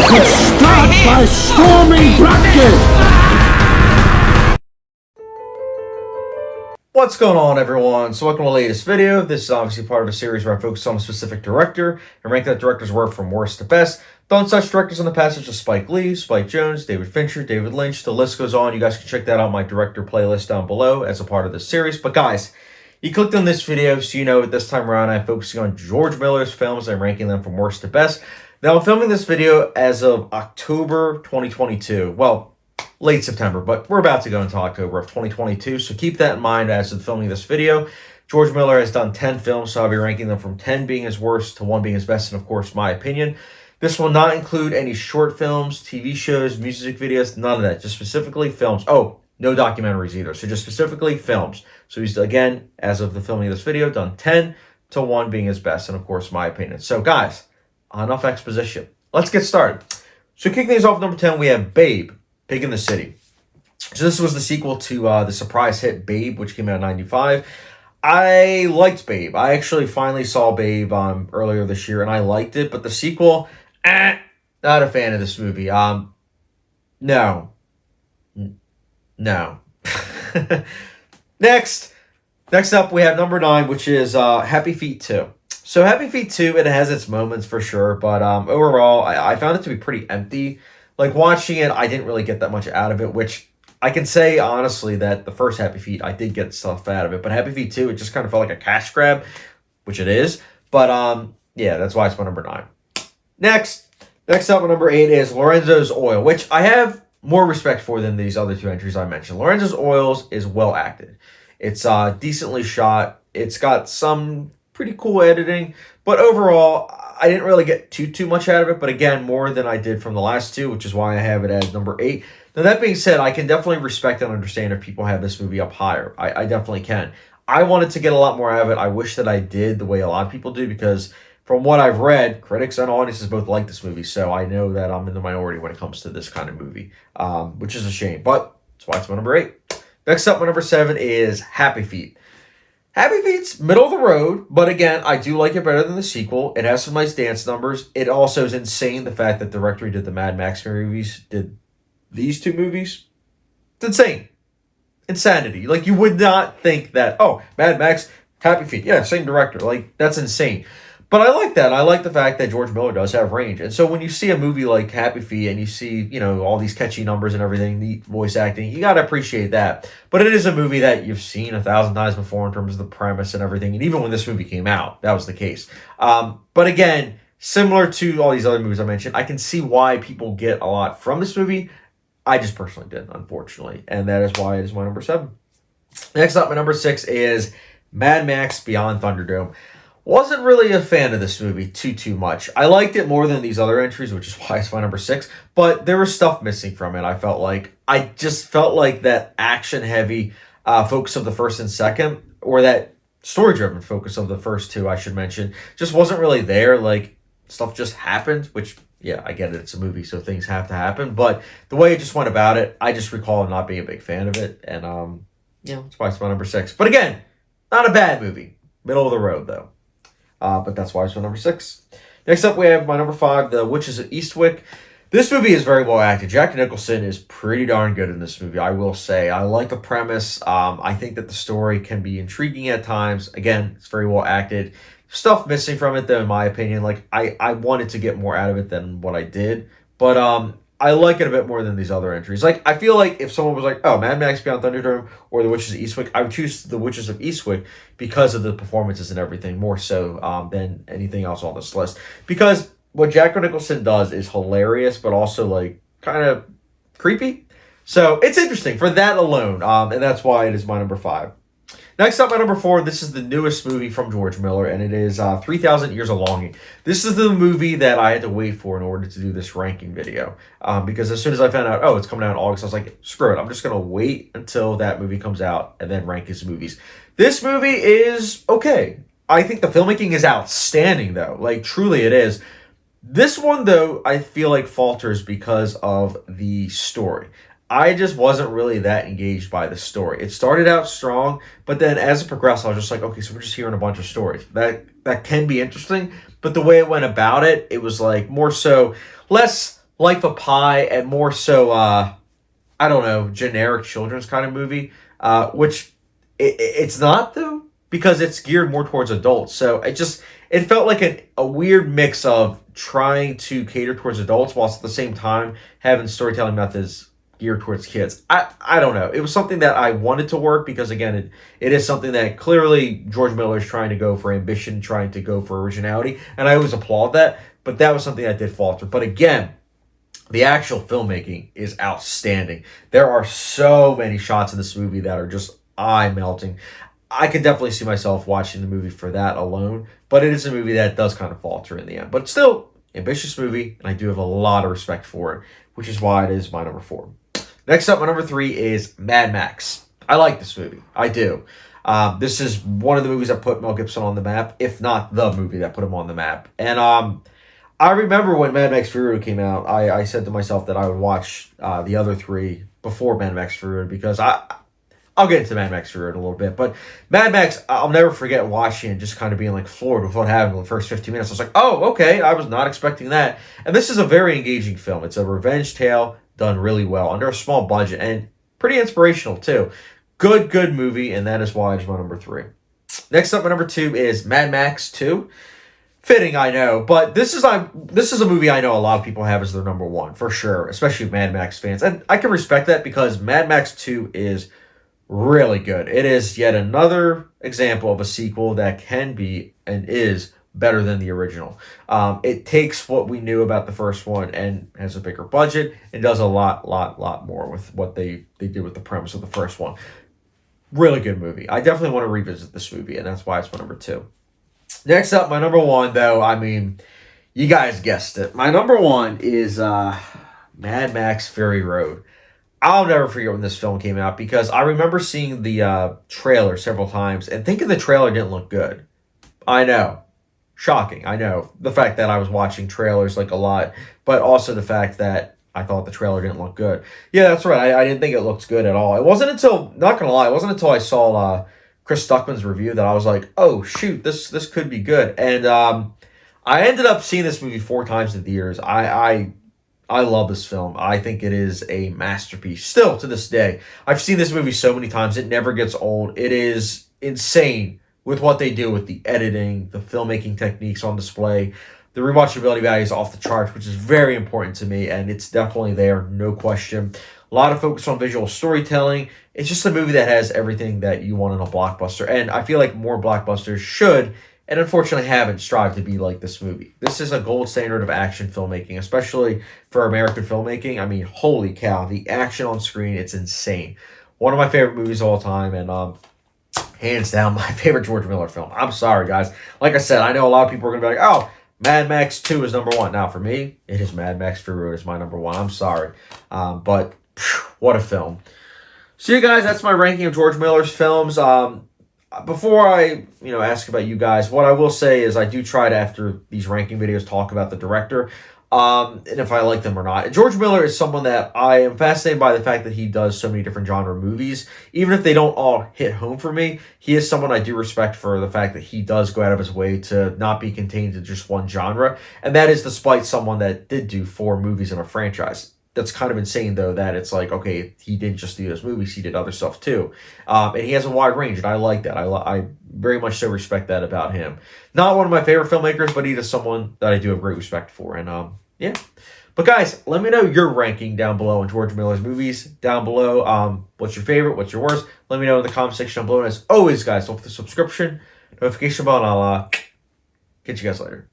Let's start by storming Blackgate! What's going on, everyone? So welcome to the latest video. This is obviously part of a series where I focus on a specific director and rank that director's work from worst to best. Done such directors in the past such as Spike Lee, Spike Jonze, David Fincher, David Lynch. The list goes on. You guys can check that out on my director playlist down below as a part of this series. But guys, you clicked on this video, so you know that this time around I'm focusing on George Miller's films and ranking them from worst to best. Now, I'm filming this video as of October 2022. Well, late September, but we're about to go into October of 2022, so keep that in mind as of filming this video. George Miller has done 10 films, so I'll be ranking them from 10 being his worst to 1 being his best, and of course, my opinion. This will not include any short films, TV shows, music videos, none of that, just specifically films. Oh, no documentaries either, so just specifically films. So he's, again, as of the filming of this video, done 10 to 1 being his best, and of course, my opinion. So guys, enough exposition. Let's get started. So kicking things off, number 10, we have Babe, Pig in the City. So this was the sequel to the surprise hit Babe, which came out in 95. I liked Babe. I actually finally saw Babe earlier this year, and I liked it. But the sequel, not a fan of this movie. No. Next up, we have number 9, which is Happy Feet 2. So Happy Feet 2, it has its moments for sure, but overall, I found it to be pretty empty. Like, watching it, I didn't really get that much out of it, which I can say, honestly, that the first Happy Feet, I did get stuff out of it. But Happy Feet 2, it just kind of felt like a cash grab, which it is. But, yeah, that's why it's my number 9. Next up, my number 8 is Lorenzo's Oil, which I have more respect for than these other 2 entries I mentioned. Lorenzo's Oils is well acted. It's decently shot. It's got some pretty cool editing. But overall, I didn't really get too much out of it, but again, more than I did from the last 2, which is why I have it as number 8. Now, that being said, I can definitely respect and understand if people have this movie up higher. I definitely can. I wanted to get a lot more out of it. I wish that I did the way a lot of people do, because from what I've read, critics and audiences both like this movie, so I know that I'm in the minority when it comes to this kind of movie, which is a shame, but that's why it's my number 8. Next up, my number 7 is Happy Feet. Happy Feet's middle of the road, but again, I do like it better than the sequel. It has some nice dance numbers. It also is insane the fact that the director who did the Mad Max movies did these 2 movies. It's insane. Insanity. Like, you would not think that, oh, Mad Max, Happy Feet. Yeah, same director. Like, that's insane. But I like that. I like the fact that George Miller does have range. And so when you see a movie like Happy Feet and you see, you know, all these catchy numbers and everything, the voice acting, you got to appreciate that. But it is a movie that you've seen 1,000 times before in terms of the premise and everything. And even when this movie came out, that was the case. But again, similar to all these other movies I mentioned, I can see why people get a lot from this movie. I just personally didn't, unfortunately. And that is why it is my number 7. Next up, my number 6 is Mad Max Beyond Thunderdome. Wasn't really a fan of this movie too much. I liked it more than these other entries, which is why it's my number 6. But there was stuff missing from it. I just felt like that action-heavy focus of the first and second, or that story-driven focus of the first 2, I should mention, just wasn't really there. Like, stuff just happened, which, yeah, I get it. It's a movie, so things have to happen. But the way it just went about it, I just recall not being a big fan of it. And, that's why it's my number 6. But again, not a bad movie. Middle of the road, though. But that's why it's my number 6. Next up, we have my number 5, The Witches of Eastwick. This movie is very well acted. Jack Nicholson is pretty darn good in this movie, I will say. I like the premise. I think that the story can be intriguing at times. Again, it's very well acted. Stuff missing from it, though, in my opinion. Like, I wanted to get more out of it than what I did. But I like it a bit more than these other entries. Like, I feel like if someone was like, oh, Mad Max Beyond Thunderdome or The Witches of Eastwick, I would choose The Witches of Eastwick because of the performances and everything, more so than anything else on this list. Because what Jack Nicholson does is hilarious, but also, like, kind of creepy. So it's interesting for that alone, and that's why it is my number 5. Next up, at number 4, this is the newest movie from George Miller, and it is 3,000 Years of Longing. This is the movie that I had to wait for in order to do this ranking video, because as soon as I found out, oh, it's coming out in August, I was like, screw it, I'm just going to wait until that movie comes out and then rank his movies. This movie is okay. I think the filmmaking is outstanding, though. Like, truly it is. This one, though, I feel like falters because of the story. I just wasn't really that engaged by the story. It started out strong, but then as it progressed, I was just like, okay, so we're just hearing a bunch of stories. That that can be interesting, but the way it went about it, it was like more so less Life of Pi and more so I don't know, generic children's kind of movie, which it's not though, because it's geared more towards adults. So it felt like a weird mix of trying to cater towards adults whilst at the same time having storytelling methods geared towards kids. I don't know. It was something that I wanted to work because again, it is something that clearly George Miller is trying to go for ambition, trying to go for originality, and I always applaud that. But that was something that did falter. But again, the actual filmmaking is outstanding. There are so many shots in this movie that are just eye melting. I could definitely see myself watching the movie for that alone, but it is a movie that does kind of falter in the end. But still, ambitious movie, and I do have a lot of respect for it, which is why it is my number 4. Next up, my number 3 is Mad Max. I like this movie. I do. This is one of the movies that put Mel Gibson on the map, if not the movie that put him on the map. And I remember when Mad Max Fury Road came out, I said to myself that I would watch the other 3 before Mad Max Fury Road because I'll get into Mad Max Fury Road in a little bit. But Mad Max, I'll never forget watching and just kind of being like floored with what happened in the first 15 minutes. I was like, oh, okay, I was not expecting that. And this is a very engaging film. It's a revenge tale done really well under a small budget and pretty inspirational too. Good movie, and that is why it's my number 3. Next up, my number 2 is Mad Max 2. Fitting, I know, but this is a movie I know a lot of people have as their number 1 for sure, especially Mad Max fans, and I can respect that because Mad Max 2 is really good. It is yet another example of a sequel that can be and is better than the original. It takes what we knew about the first one and has a bigger budget and does a lot more with what they did with the premise of the first one. Really good movie. I definitely want to revisit this movie, and that's why it's my number 2. Next up, my number 1, though, I mean, you guys guessed it. My number 1 is Mad Max Fury Road. I'll never forget when this film came out because I remember seeing the trailer several times and thinking the trailer didn't look good. I know. Shocking, I know. The fact that I was watching trailers like a lot, but also the fact that I thought the trailer didn't look good. Yeah, that's right. I didn't think it looked good at all. It wasn't until, not going to lie, it wasn't until I saw Chris Stuckman's review that I was like, oh, shoot, this could be good. And I ended up seeing this movie 4 times in theaters. I love this film. I think it is a masterpiece. Still, to this day. I've seen this movie so many times. It never gets old. It is insane with what they do with the editing, the filmmaking techniques on display. The rewatchability value is off the charts, which is very important to me, and it's definitely there, no question. A lot of focus on visual storytelling. It's just a movie that has everything that you want in a blockbuster, and I feel like more blockbusters should, and unfortunately haven't, strive to be like this movie. This is a gold standard of action filmmaking, especially for American filmmaking. I mean, holy cow, the action on screen, it's insane. One of my favorite movies of all time, and hands down my favorite George Miller film. I'm sorry, guys. Like I said, I know a lot of people are going to be like, oh, Mad Max 2 is number 1. Now, for me, it is Mad Max Fury Road is my number 1. I'm sorry. But what a film. So, you guys, that's my ranking of George Miller's films. Before I, ask about you guys, what I will say is I do try to, after these ranking videos, talk about the director, and if I like them or not. George Miller is someone that I am fascinated by the fact that he does so many different genre movies. Even if they don't all hit home for me, he is someone I do respect for the fact that he does go out of his way to not be contained to just one genre. And that is despite someone that did do 4 movies in a franchise. That's kind of insane, though, that it's like, okay, he didn't just do those movies, he did other stuff, too. And he has a wide range, and I like that. I very much so respect that about him. Not one of my favorite filmmakers, but he is someone that I do have great respect for. And, yeah. But, guys, let me know your ranking down below on George Miller's movies. Down below, what's your favorite, what's your worst? Let me know in the comment section down below. And as always, guys, don't forget the subscription, notification bell, and I'll catch you guys later.